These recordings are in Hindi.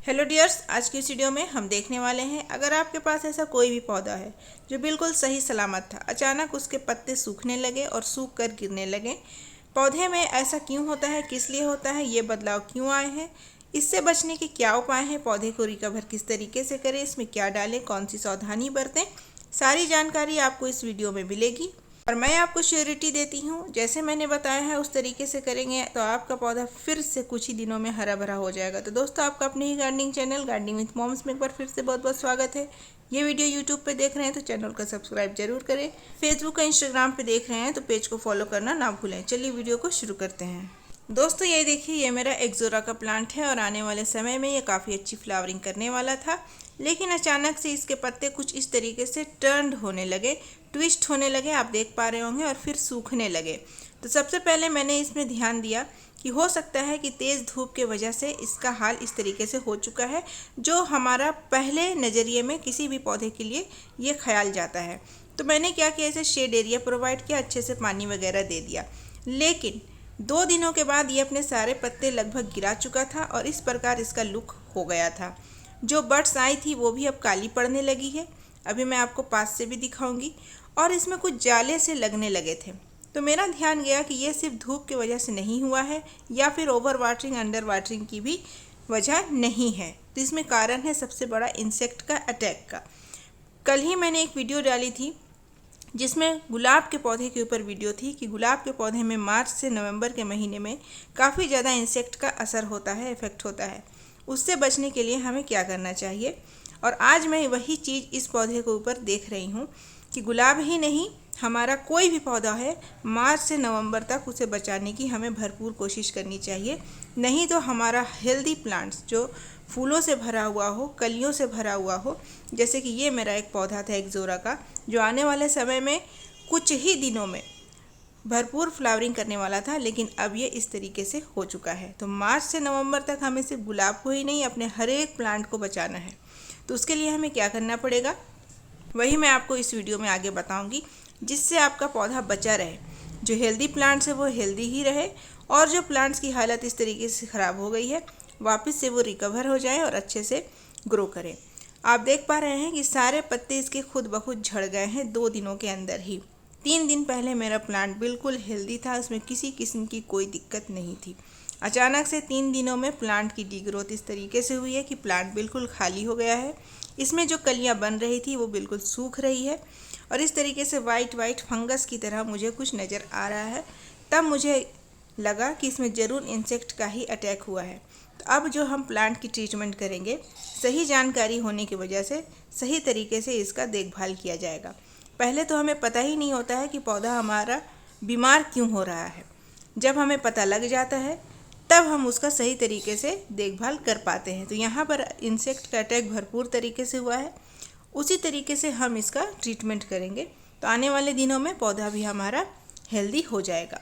हेलो डियर्स, आज की इस वीडियो में हम देखने वाले हैं अगर आपके पास ऐसा कोई भी पौधा है जो बिल्कुल सही सलामत था, अचानक उसके पत्ते सूखने लगे और सूख कर गिरने लगे। पौधे में ऐसा क्यों होता है, किस लिए होता है, ये बदलाव क्यों आए हैं, इससे बचने के क्या उपाय हैं, पौधे को रिकवर किस तरीके से करें, इसमें क्या डालें, कौन सी सावधानी बरतें, सारी जानकारी आपको इस वीडियो में मिलेगी। और मैं आपको श्योरिटी देती हूँ जैसे मैंने बताया है उस तरीके से करेंगे तो आपका पौधा फिर से कुछ ही दिनों में हरा भरा हो जाएगा। तो दोस्तों, आपका अपने ही gardening channel gardening with moms में एक बार फिर से बहुत बहुत स्वागत है। ये वीडियो यूट्यूब पे देख रहे हैं तो चैनल को सब्सक्राइब जरूर करें। फेसबुक और इंस्टाग्राम पे देख रहे हैं तो पेज को फॉलो करना ना भूलें। चलिए वीडियो को शुरू करते हैं। दोस्तों, ये देखिए, ये मेरा एक्जोरा का प्लांट है और आने वाले समय में ये काफ़ी अच्छी फ्लावरिंग करने वाला था, लेकिन अचानक से इसके पत्ते कुछ इस तरीके से टर्न होने लगे, ट्विस्ट होने लगे, आप देख पा रहे होंगे, और फिर सूखने लगे। तो सबसे पहले मैंने इसमें ध्यान दिया कि हो सकता है कि तेज़ धूप की वजह से इसका हाल इस तरीके से हो चुका है, जो हमारा पहले नज़रिए में किसी भी पौधे के लिए ये ख्याल जाता है। तो मैंने क्या किया, इसे शेड एरिया प्रोवाइड किया, अच्छे से पानी वगैरह दे दिया। लेकिन 2 दिनों के बाद ये अपने सारे पत्ते लगभग गिरा चुका था और इस प्रकार इसका लुक हो गया था। जो बड्स आई थी वो भी अब काली पड़ने लगी है, अभी मैं आपको पास से भी दिखाऊंगी, और इसमें कुछ जाले से लगने लगे थे। तो मेरा ध्यान गया कि ये सिर्फ धूप की वजह से नहीं हुआ है या फिर ओवर वाटरिंग, अंडर वाटरिंग की भी वजह नहीं है। तो इसमें कारण है सबसे बड़ा इंसेक्ट का अटैक का। कल ही मैंने एक वीडियो डाली थी जिसमें गुलाब के पौधे के ऊपर वीडियो थी कि गुलाब के पौधे में मार्च से नवंबर के महीने में काफ़ी ज़्यादा इंसेक्ट का असर होता है, इफ़ेक्ट होता है। उससे बचने के लिए हमें क्या करना चाहिए, और आज मैं वही चीज़ इस पौधे के ऊपर देख रही हूँ कि गुलाब ही नहीं, हमारा कोई भी पौधा है, मार्च से नवंबर तक उसे बचाने की हमें भरपूर कोशिश करनी चाहिए। नहीं तो हमारा हेल्दी प्लांट्स जो फूलों से भरा हुआ हो, कलियों से भरा हुआ हो, जैसे कि ये मेरा एक पौधा था एक्जोरा का, जो आने वाले समय में कुछ ही दिनों में भरपूर फ्लावरिंग करने वाला था, लेकिन अब ये इस तरीके से हो चुका है। तो मार्च से नवंबर तक हमें सिर्फ गुलाब को ही नहीं, अपने हर एक प्लांट को बचाना है। तो उसके लिए हमें क्या करना पड़ेगा, वही मैं आपको इस वीडियो में आगे बताऊंगी, जिससे आपका पौधा बचा रहे। जो हेल्दी प्लांट्स है वो हेल्दी ही रहे, और जो प्लांट्स की हालत इस तरीके से ख़राब हो गई है वापस से वो रिकवर हो जाए और अच्छे से ग्रो करें। आप देख पा रहे हैं कि सारे पत्ते इसके खुद ब खुद झड़ गए हैं 2 दिनों के अंदर ही। 3 दिन पहले मेरा प्लांट बिल्कुल हेल्दी था, उसमें किसी किस्म की कोई दिक्कत नहीं थी। अचानक से 3 दिनों में प्लांट की डीग्रोथ इस तरीके से हुई है कि प्लांट बिल्कुल खाली हो गया है। इसमें जो कलियां बन रही थी वो बिल्कुल सूख रही है और इस तरीके से वाइट वाइट फंगस की तरह मुझे कुछ नज़र आ रहा है। तब मुझे लगा कि इसमें ज़रूर इंसेक्ट का ही अटैक हुआ है। तो अब जो हम प्लांट की ट्रीटमेंट करेंगे, सही जानकारी होने की वजह से सही तरीके से इसका देखभाल किया जाएगा। पहले तो हमें पता ही नहीं होता है कि पौधा हमारा बीमार क्यों हो रहा है। जब हमें पता लग जाता है तब हम उसका सही तरीके से देखभाल कर पाते हैं। तो यहाँ पर इंसेक्ट का अटैक भरपूर तरीके से हुआ है, उसी तरीके से हम इसका ट्रीटमेंट करेंगे तो आने वाले दिनों में पौधा भी हमारा हेल्दी हो जाएगा।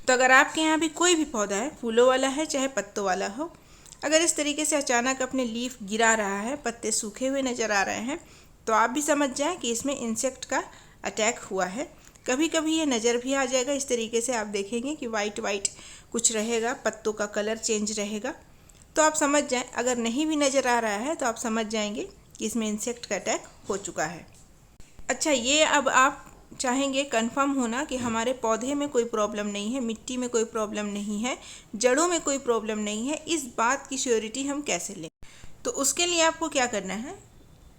तो अगर आपके यहाँ भी कोई भी पौधा है, फूलों वाला है चाहे पत्तों वाला हो, अगर इस तरीके से अचानक अपने लीफ गिरा रहा है, पत्ते सूखे हुए नज़र आ रहे हैं, तो आप भी समझ जाएं कि इसमें इंसेक्ट का अटैक हुआ है। कभी कभी ये नज़र भी आ जाएगा, इस तरीके से आप देखेंगे कि वाइट वाइट कुछ रहेगा, पत्तों का कलर चेंज रहेगा, तो आप समझ जाएं। अगर नहीं भी नज़र आ रहा है तो आप समझ जाएंगे कि इसमें इंसेक्ट का अटैक हो चुका है। अच्छा, ये अब आप चाहेंगे कंफर्म होना कि हमारे पौधे में कोई प्रॉब्लम नहीं है, मिट्टी में कोई प्रॉब्लम नहीं है, जड़ों में कोई प्रॉब्लम नहीं है, इस बात की श्योरिटी हम कैसे लें। तो उसके लिए आपको क्या करना है,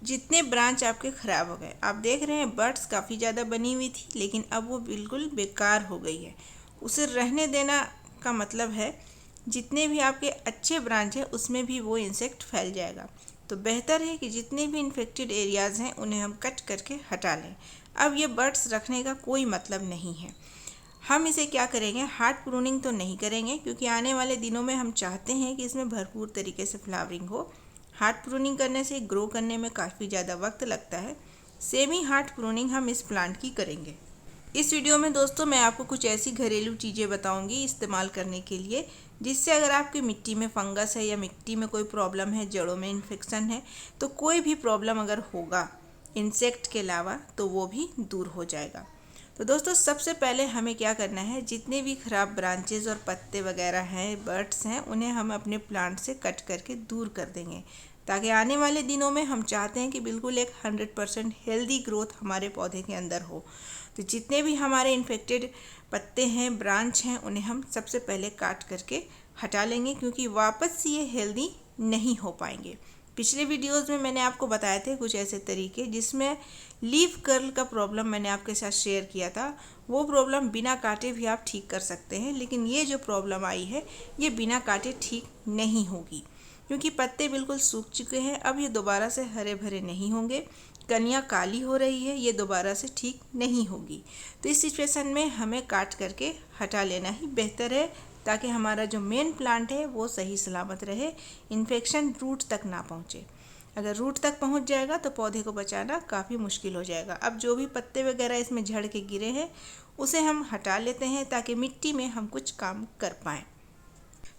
जितने ब्रांच आपके ख़राब हो गए, आप देख रहे हैं बड्स काफ़ी ज़्यादा बनी हुई थी, लेकिन अब वो बिल्कुल बेकार हो गई है। उसे रहने देना का मतलब है जितने भी आपके अच्छे ब्रांच हैं उसमें भी वो इंसेक्ट फैल जाएगा। तो बेहतर है कि जितने भी इन्फेक्टेड एरियाज़ हैं उन्हें हम कट करके हटा लें। अब ये बड्स रखने का कोई मतलब नहीं है। हम इसे क्या करेंगे, हार्ड प्रूनिंग तो नहीं करेंगे, क्योंकि आने वाले दिनों में हम चाहते हैं कि इसमें भरपूर तरीके से फ्लावरिंग हो। हार्ड प्रूनिंग करने से ग्रो करने में काफ़ी ज़्यादा वक्त लगता है। सेमी हार्ड प्रूनिंग हम इस प्लांट की करेंगे। इस वीडियो में दोस्तों मैं आपको कुछ ऐसी घरेलू चीज़ें बताऊंगी इस्तेमाल करने के लिए, जिससे अगर आपकी मिट्टी में फंगस है या मिट्टी में कोई प्रॉब्लम है, जड़ों में इन्फेक्शन है, तो कोई भी प्रॉब्लम अगर होगा इंसेक्ट के अलावा तो वो भी दूर हो जाएगा। तो दोस्तों सबसे पहले हमें क्या करना है, जितने भी ख़राब ब्रांचेस और पत्ते वगैरह हैं, बर्ड्स हैं, उन्हें हम अपने प्लांट से कट करके दूर कर देंगे, ताकि आने वाले दिनों में हम चाहते हैं कि बिल्कुल एक 100% हेल्दी ग्रोथ हमारे पौधे के अंदर हो। तो जितने भी हमारे इन्फेक्टेड पत्ते हैं, ब्रांच हैं, उन्हें हम सबसे पहले काट करके हटा लेंगे, क्योंकि वापस से ये हेल्दी नहीं हो पाएंगे। पिछले वीडियोस में मैंने आपको बताए थे कुछ ऐसे तरीके जिसमें लीफ कर्ल का प्रॉब्लम मैंने आपके साथ शेयर किया था। वो प्रॉब्लम बिना काटे भी आप ठीक कर सकते हैं, लेकिन ये जो प्रॉब्लम आई है ये बिना काटे ठीक नहीं होगी, क्योंकि पत्ते बिल्कुल सूख चुके हैं। अब ये दोबारा से हरे भरे नहीं होंगे, कलियाँ काली हो रही है, ये दोबारा से ठीक नहीं होगी। तो इस सिचुएशन में हमें काट करके हटा लेना ही बेहतर है, ताकि हमारा जो मेन प्लांट है वो सही सलामत रहे, इन्फेक्शन रूट तक ना पहुँचे। अगर रूट तक पहुँच जाएगा तो पौधे को बचाना काफ़ी मुश्किल हो जाएगा। अब जो भी पत्ते वगैरह इसमें झड़ के गिरे हैं उसे हम हटा लेते हैं, ताकि मिट्टी में हम कुछ काम कर पाएँ।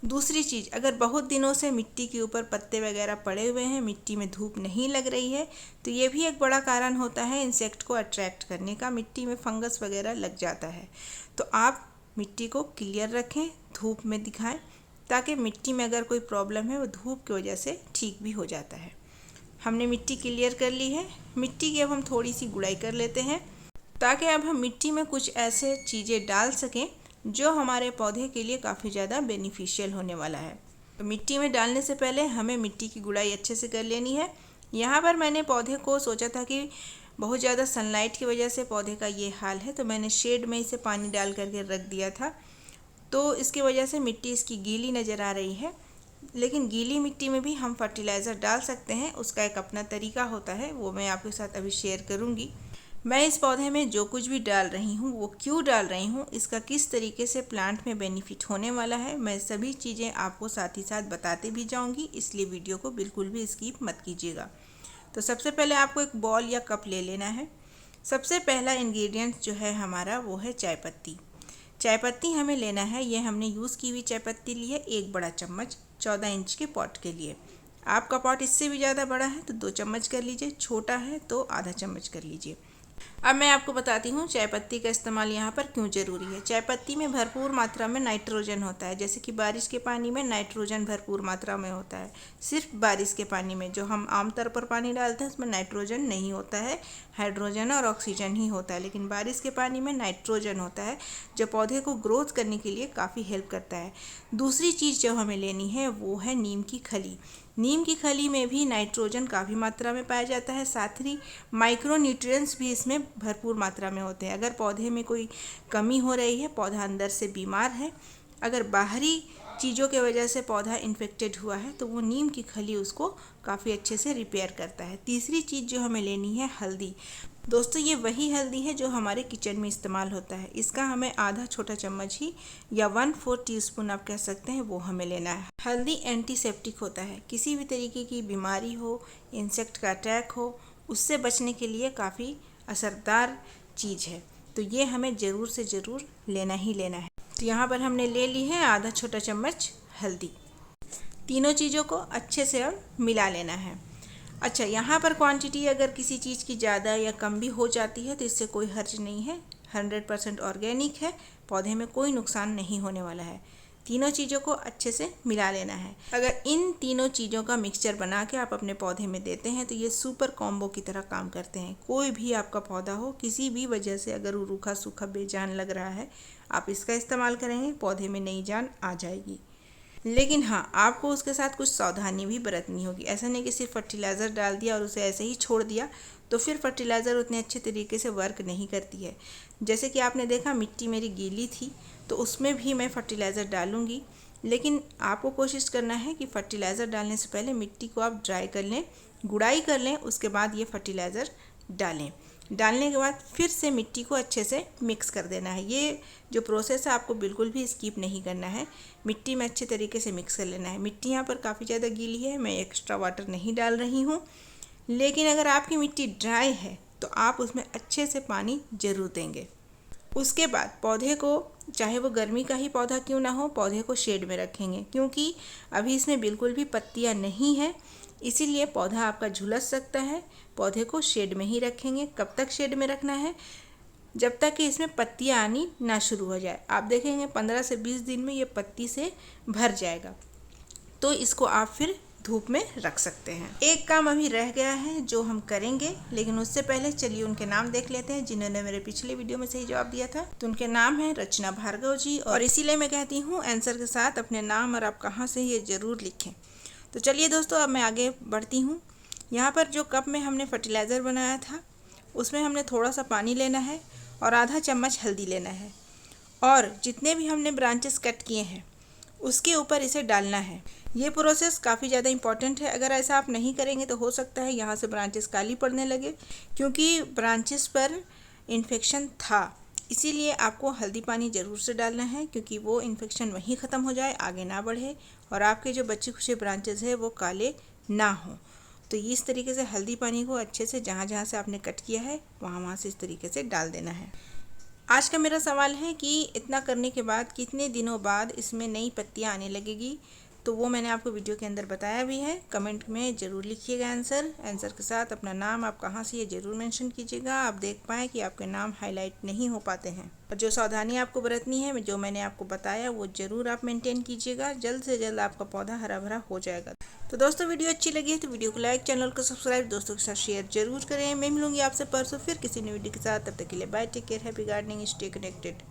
दूसरी चीज़, अगर बहुत दिनों से मिट्टी के ऊपर पत्ते वगैरह पड़े हुए हैं, मिट्टी में धूप नहीं लग रही है, तो ये भी एक बड़ा कारण होता है इंसेक्ट को अट्रैक्ट करने का। मिट्टी में फंगस वगैरह लग जाता है। तो आप मिट्टी को क्लियर रखें, धूप में दिखाएं, ताकि मिट्टी में अगर कोई प्रॉब्लम है वो धूप की वजह से ठीक भी हो जाता है। हमने मिट्टी क्लियर कर ली है। मिट्टी की अब हम थोड़ी सी गुड़ाई कर लेते हैं, ताकि अब हम मिट्टी में कुछ ऐसे चीज़ें डाल सकें जो हमारे पौधे के लिए काफ़ी ज़्यादा बेनिफिशियल होने वाला है। तो मिट्टी में डालने से पहले हमें मिट्टी की गुड़ाई अच्छे से कर लेनी है। यहाँ पर मैंने पौधे को सोचा था कि बहुत ज़्यादा सनलाइट की वजह से पौधे का ये हाल है, तो मैंने शेड में इसे पानी डाल करके रख दिया था। तो इसकी वजह से मिट्टी इसकी गीली नज़र आ रही है, लेकिन गीली मिट्टी में भी हम फर्टिलाइज़र डाल सकते हैं। उसका एक अपना तरीका होता है, वो मैं आपके साथ अभी शेयर करूँगी। मैं इस पौधे में जो कुछ भी डाल रही हूँ वो क्यों डाल रही हूँ, इसका किस तरीके से प्लांट में बेनिफिट होने वाला है, मैं सभी चीज़ें आपको साथ ही साथ बताते भी जाऊँगी, इसलिए वीडियो को बिल्कुल भी स्किप मत कीजिएगा। तो सबसे पहले आपको एक बॉल या कप ले लेना है। सबसे पहला इंग्रेडिएंट जो है हमारा वो है चाय पत्ती। चाय पत्ती हमें लेना है, ये हमने यूज़ की हुई चाय पत्ती ली है, 1 बड़ा चम्मच 14 इंच के पॉट के लिए। आपका पॉट इससे भी ज़्यादा बड़ा है तो 2 चम्मच कर लीजिए, छोटा है तो आधा चम्मच कर लीजिए। अब मैं आपको बताती हूँ चाय पत्ती का इस्तेमाल यहाँ पर क्यों ज़रूरी है। चाय पत्ती में भरपूर मात्रा में नाइट्रोजन होता है, जैसे कि बारिश के पानी में नाइट्रोजन भरपूर मात्रा में होता है। सिर्फ बारिश के पानी में जो हम आमतौर पर पानी डालते हैं उसमें नाइट्रोजन नहीं होता है, हाइड्रोजन और ऑक्सीजन ही होता है, लेकिन बारिश के पानी में नाइट्रोजन होता है, जो पौधे को ग्रोथ करने के लिए काफ़ी हेल्प करता है। दूसरी चीज़ जो हमें लेनी है वो है नीम की खली। नीम की खली में भी नाइट्रोजन काफ़ी मात्रा में पाया जाता है, साथ ही माइक्रो न्यूट्रिएंट्स भी इसमें भरपूर मात्रा में होते हैं। अगर पौधे में कोई कमी हो रही है, पौधा अंदर से बीमार है, अगर बाहरी चीज़ों के वजह से पौधा इन्फेक्टेड हुआ है, तो वो नीम की खली उसको काफ़ी अच्छे से रिपेयर करता है। तीसरी चीज़ जो हमें लेनी है हल्दी। दोस्तों ये वही हल्दी है जो हमारे किचन में इस्तेमाल होता है। इसका हमें आधा छोटा चम्मच ही या 1/4 टीस्पून आप कह सकते हैं वो हमें लेना है। हल्दी एंटीसेप्टिक होता है, किसी भी तरीके की बीमारी हो, इंसेक्ट का अटैक हो, उससे बचने के लिए काफ़ी असरदार चीज़ है। तो ये हमें ज़रूर से ज़रूर लेना ही लेना है। तो यहाँ पर हमने ले ली है आधा छोटा चम्मच हल्दी। तीनों चीज़ों को अच्छे से अब मिला लेना है। अच्छा, यहाँ पर क्वांटिटी अगर किसी चीज़ की ज़्यादा या कम भी हो जाती है तो इससे कोई हर्ज नहीं है, 100% ऑर्गेनिक है, पौधे में कोई नुकसान नहीं होने वाला है। तीनों चीज़ों को अच्छे से मिला लेना है। अगर इन तीनों चीज़ों का मिक्सचर बना के आप अपने पौधे में देते हैं तो ये सुपर कॉम्बो की तरह काम करते हैं। कोई भी आपका पौधा हो, किसी भी वजह से अगर वो रूखा सूखा बेजान लग रहा है, आप इसका इस्तेमाल करेंगे, पौधे में नई जान आ जाएगी। लेकिन हाँ, आपको उसके साथ कुछ सावधानी भी बरतनी होगी। ऐसा नहीं कि सिर्फ फर्टिलाइज़र डाल दिया और उसे ऐसे ही छोड़ दिया, तो फिर फर्टिलाइज़र उतने अच्छे तरीके से वर्क नहीं करती है। जैसे कि आपने देखा मिट्टी मेरी गीली थी तो उसमें भी मैं फर्टिलाइज़र डालूँगी, लेकिन आपको कोशिश करना है कि फर्टिलाइज़र डालने से पहले मिट्टी को आप ड्राई कर लें, गुड़ाई कर लें, उसके बाद ये फर्टिलाइज़र डालें। डालने के बाद फिर से मिट्टी को अच्छे से मिक्स कर देना है। ये जो प्रोसेस है आपको बिल्कुल भी स्किप नहीं करना है, मिट्टी में अच्छे तरीके से मिक्स कर लेना है। मिट्टी यहाँ पर काफ़ी ज़्यादा गीली है, मैं एक्स्ट्रा वाटर नहीं डाल रही हूँ, लेकिन अगर आपकी मिट्टी ड्राई है तो आप उसमें अच्छे से पानी ज़रूर देंगे। उसके बाद पौधे को, चाहे वो गर्मी का ही पौधा क्यों ना हो, पौधे को शेड में रखेंगे, क्योंकि अभी इसमें बिल्कुल भी पत्तियाँ नहीं हैं, इसीलिए पौधा आपका झुलस सकता है। पौधे को शेड में ही रखेंगे। कब तक शेड में रखना है? जब तक कि इसमें पत्तियाँ आनी ना शुरू हो जाए। आप देखेंगे 15 से 20 दिन में ये पत्ती से भर जाएगा, तो इसको आप फिर धूप में रख सकते हैं। एक काम अभी रह गया है जो हम करेंगे, लेकिन उससे पहले चलिए उनके नाम देख लेते हैं जिन्होंने मेरे पिछले वीडियो में सही जवाब दिया था। तो उनके नाम है रचना भार्गव जी, और इसीलिए मैं कहती हूँ आंसर के साथ अपने नाम और आप कहाँ से ये ज़रूर लिखें। तो चलिए दोस्तों, अब मैं आगे बढ़ती हूँ। यहाँ पर जो कप में हमने फर्टिलाइज़र बनाया था उसमें हमने थोड़ा सा पानी लेना है और आधा चम्मच हल्दी लेना है, और जितने भी हमने ब्रांचेस कट किए हैं उसके ऊपर इसे डालना है। ये प्रोसेस काफ़ी ज़्यादा इम्पॉर्टेंट है। अगर ऐसा आप नहीं करेंगे तो हो सकता है यहाँ से ब्रांचेस काली पड़ने लगे, क्योंकि ब्रांचेस पर इन्फेक्शन था। इसीलिए आपको हल्दी पानी ज़रूर से डालना है, क्योंकि वो इन्फेक्शन वहीं ख़त्म हो जाए, आगे ना बढ़े और आपके जो बचे खुचे ब्रांचेस है वो काले ना हों। तो इस तरीके से हल्दी पानी को अच्छे से जहाँ जहाँ से आपने कट किया है वहाँ से इस तरीके से डाल देना है। आज का मेरा सवाल है कि इतना करने के बाद कितने दिनों बाद इसमें नई पत्तियाँ आने लगेगी, तो वो मैंने आपको वीडियो के अंदर बताया भी है। कमेंट में ज़रूर लिखिएगा आंसर के साथ अपना नाम, आप कहाँ से, ये ज़रूर मेंशन कीजिएगा। आप देख पाएँ कि आपके नाम हाईलाइट नहीं हो पाते हैं। और जो सावधानी आपको बरतनी है, जो मैंने आपको बताया, वो ज़रूर आप मेंटेन कीजिएगा। जल्द से जल्द आपका पौधा हरा भरा हो जाएगा। तो दोस्तों, वीडियो अच्छी लगी है तो वीडियो को लाइक, चैनल को सब्सक्राइब, दोस्तों के साथ शेयर जरूर करें। मैं मिलूंगी आपसे परसों फिर किसी नई वीडियो के साथ। तब तक के लिए bye, take care, happy gardening, stay connected.